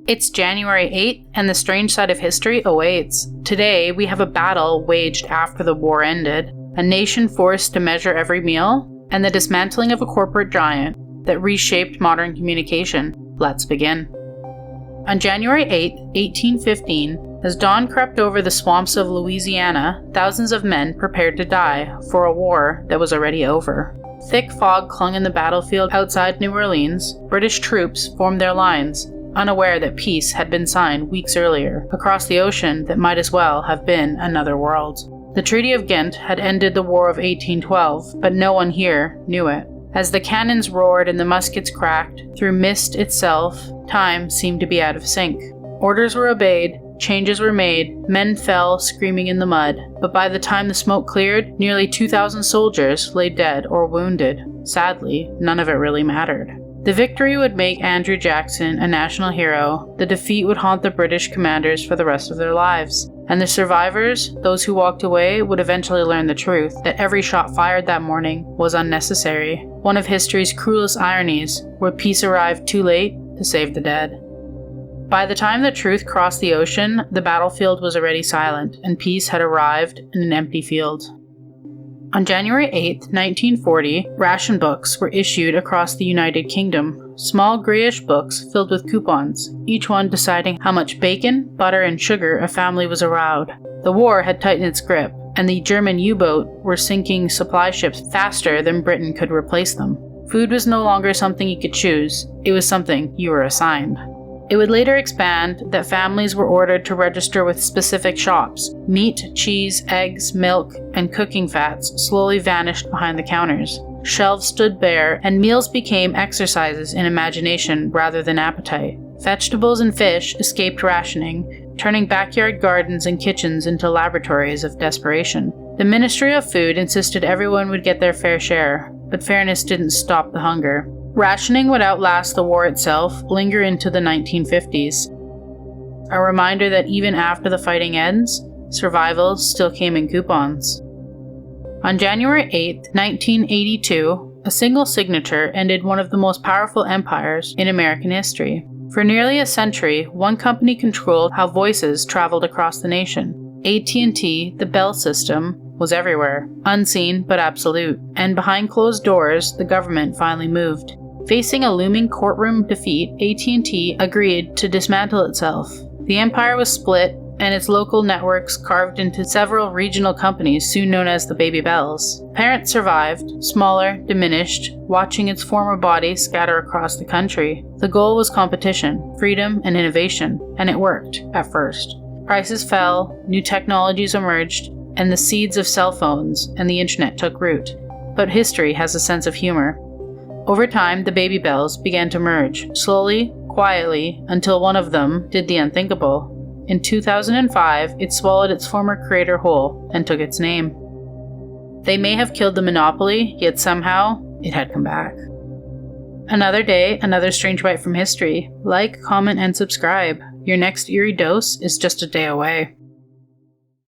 It's January 8th, and the strange side of history awaits. Today, we have a battle waged after the war ended, a nation forced to measure every meal, and the dismantling of a corporate giant that reshaped modern communication. Let's begin. On January 8, 1815, as dawn crept over the swamps of Louisiana, thousands of men prepared to die for a war that was already over. Thick fog clung in the battlefield outside New Orleans. British troops formed their lines, unaware that peace had been signed weeks earlier, across the ocean that might as well have been another world. The Treaty of Ghent had ended the War of 1812, but no one here knew it. As the cannons roared and the muskets cracked, through mist itself, time seemed to be out of sync. Orders were obeyed, changes were made, men fell screaming in the mud, but by the time the smoke cleared, nearly 2,000 soldiers lay dead or wounded. Sadly, none of it really mattered. The victory would make Andrew Jackson a national hero. The defeat would haunt the British commanders for the rest of their lives. And the survivors, those who walked away, would eventually learn the truth, that every shot fired that morning was unnecessary. One of history's cruelest ironies, where peace arrived too late to save the dead. By the time the truth crossed the ocean, the battlefield was already silent, and peace had arrived in an empty field. On January 8, 1940, ration books were issued across the United Kingdom. Small grayish books filled with coupons, each one deciding how much bacon, butter, and sugar a family was allowed. The war had tightened its grip, and the German U-boat were sinking supply ships faster than Britain could replace them. Food was no longer something you could choose, it was something you were assigned. It would later expand that families were ordered to register with specific shops. Meat, cheese, eggs, milk, and cooking fats slowly vanished behind the counters. Shelves stood bare, and meals became exercises in imagination rather than appetite. Vegetables and fish escaped rationing, turning backyard gardens and kitchens into laboratories of desperation. The Ministry of Food insisted everyone would get their fair share, but fairness didn't stop the hunger. Rationing would outlast the war itself, linger into the 1950s. A reminder that even after the fighting ends, survival still came in coupons. On January 8, 1982, a single signature ended one of the most powerful empires in American history. For nearly a century, one company controlled how voices traveled across the nation. AT&T, the Bell system, was everywhere, unseen but absolute, and behind closed doors, the government finally moved. Facing a looming courtroom defeat, AT&T agreed to dismantle itself. The empire was split, and its local networks carved into several regional companies soon known as the Baby Bells. Parent survived, smaller, diminished, watching its former body scatter across the country. The goal was competition, freedom, and innovation, and it worked, at first. Prices fell, new technologies emerged, and the seeds of cell phones and the internet took root. But history has a sense of humor. Over time, the Baby Bells began to merge, slowly, quietly, until one of them did the unthinkable. In 2005, it swallowed its former creator whole and took its name. They may have killed the monopoly, yet somehow, it had come back. Another day, another strange bite from history. Like, comment, and subscribe. Your next eerie dose is just a day away.